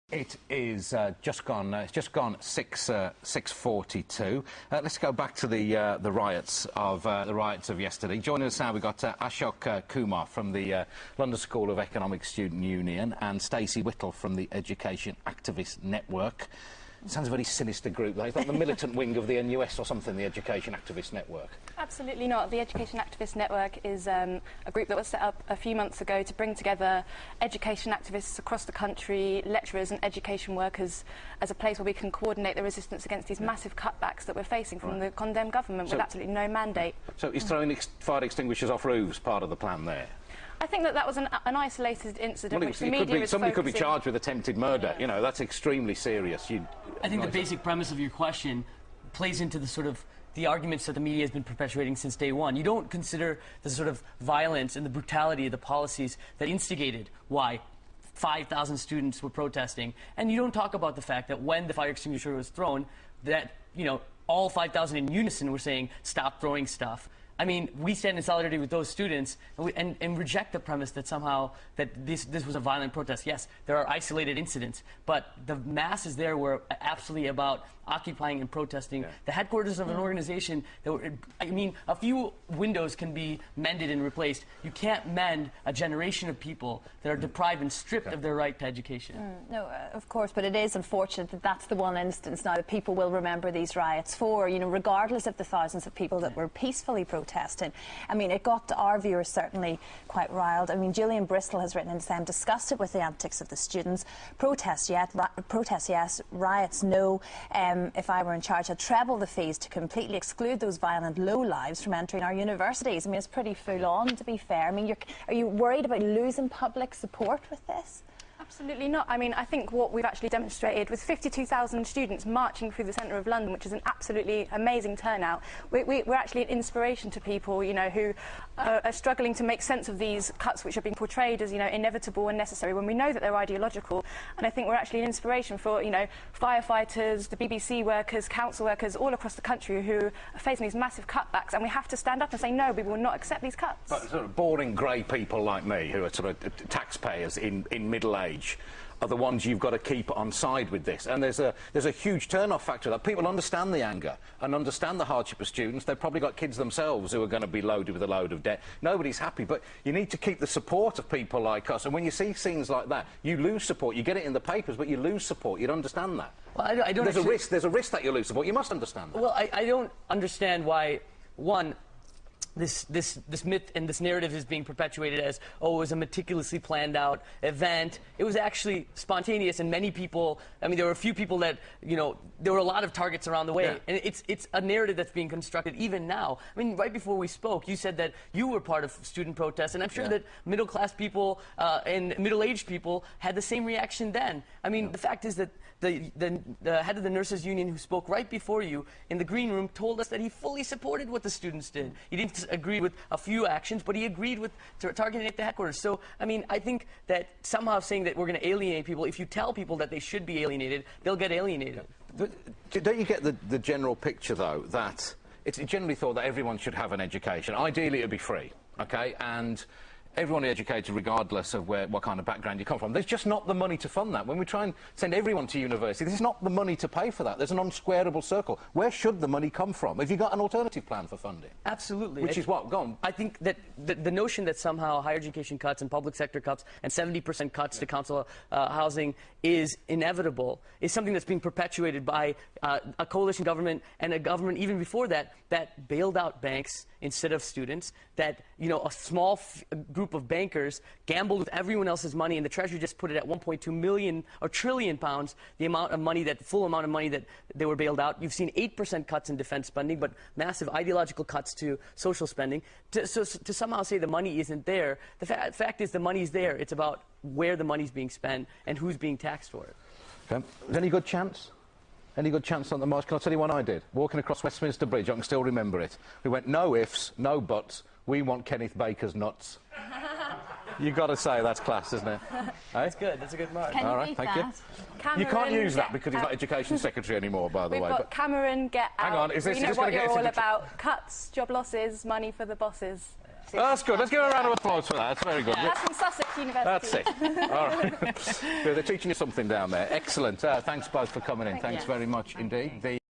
It is just gone 6:42. Let's go back to the riots of yesterday. Joining us now, we've got Ashok Kumar from the London School of Economics Student Union and Stacey Whittle from the Education Activist Network. It sounds a very sinister group. Is that the militant wing of the NUS or something, the Education Activist Network? Absolutely not. The Education Activist Network is a group that was set up a few months ago to bring together education activists across the country, lecturers and education workers, as a place where we can coordinate the resistance against these massive cutbacks that we're facing from the condemned government with absolutely no mandate. So is throwing fire extinguishers off roofs part of the plan there? I think that was an isolated incident, which the media is somebody could be charged with attempted murder. Yeah. You know, that's extremely serious. I think the basic premise of your question plays into the sort of the arguments that the media has been perpetuating since day one. You don't consider the sort of violence and the brutality of the policies that instigated why 5,000 students were protesting, and you don't talk about the fact that when the fire extinguisher was thrown, that, you know, all 5,000 in unison were saying, stop throwing stuff. I mean, we stand in solidarity with those students and reject the premise that somehow that this was a violent protest. Yes, there are isolated incidents, but the masses there were absolutely about occupying and protesting the headquarters of an organization that were, I mean, a few windows can be mended and replaced. You can't mend a generation of people that are deprived and stripped of their right to education. No, of course, but it is unfortunate that that's the one instance now that people will remember these riots for, you know, regardless of the thousands of people that were peacefully protesting. I mean, it got our viewers certainly quite riled. I mean, Julian Bristol has written in Sam, disgusted with the antics of the students. Protests yes, riots no. If I were in charge, I'd treble the fees to completely exclude those violent lowlives from entering our universities. I mean, it's pretty full on, to be fair. I mean, are you worried about losing public support with this? Absolutely not. I mean, I think what we've actually demonstrated with 52,000 students marching through the centre of London, which is an absolutely amazing turnout, we're actually an inspiration to people, you know, who are struggling to make sense of these cuts which are being portrayed as, you know, inevitable and necessary when we know that they're ideological. And I think we're actually an inspiration for, you know, firefighters, the BBC workers, council workers all across the country who are facing these massive cutbacks, and we have to stand up and say, no, we will not accept these cuts. But sort of boring grey people like me, who are sort of taxpayers in middle age, are the ones you've got to keep on side with this. And there's a huge turn-off factor that people understand the anger and understand the hardship of students. They've probably got kids themselves who are going to be loaded with a load of debt. Nobody's happy, but you need to keep the support of people like us. And when you see scenes like that, you lose support. You get it in the papers, but you lose support. You'd understand that. Well, I don't there's a risk that you lose support. You must understand that. Well, I don't understand why, one, this myth and this narrative is being perpetuated as, oh, it was a meticulously planned out event. It was actually spontaneous, and many people, I mean, there were a few people that, you know, there were a lot of targets around the way. Yeah. And it's a narrative that's being constructed even now. I mean, right before we spoke, you said that you were part of student protests, and I'm sure that middle-class people and middle-aged people had the same reaction then. I mean, the fact is that the head of the nurses union who spoke right before you in the green room told us that he fully supported what the students did. He didn't agree with a few actions, but he agreed with targeting at the headquarters. So, I mean, I think that somehow saying that we're going to alienate people, if you tell people that they should be alienated, they'll get alienated. But don't you get the general picture, though, that it's generally thought that everyone should have an education? Ideally, it would be free, OK? And everyone is educated regardless of what kind of background you come from. There's just not the money to fund that. When we try and send everyone to university, there's not the money to pay for that. There's an unsquareable circle. Where should the money come from? Have you got an alternative plan for funding? Absolutely. Which is what? Go on. I think that the notion that somehow higher education cuts and public sector cuts and 70% cuts to council housing is inevitable is something that's being perpetuated by a coalition government and a government even before that that bailed out banks instead of students, that, you know, a small group of bankers gambled with everyone else's money, and the Treasury just put it at 1.2 million or trillion pounds, the amount of money, that full amount of money that they were bailed out. You've seen 8% cuts in defense spending, but massive ideological cuts to social spending. To somehow say the money isn't there, the fact is the money's there. It's about where the money's being spent and who's being taxed for it. Okay. Is there any good chance? Any good chance on the march? Can I tell you what I did? Walking across Westminster Bridge, I can still remember it. We went, no ifs, no buts, we want Kenneth Baker's nuts. You've got to say that's class, isn't it? That's good, that's a good mark. All right, thank you. Cameron, you can't use that because he's not Education Secretary anymore, by the way. We've got Cameron, get out. Hang on, is this you know going what to get you're us all into about. Cuts, job losses, money for the bosses. University. Oh, that's good. Let's give a round of applause for that. That's very good. That's from Sussex University. That's it. All right. They're teaching you something down there. Excellent. Thanks both for coming in. Thanks very much indeed.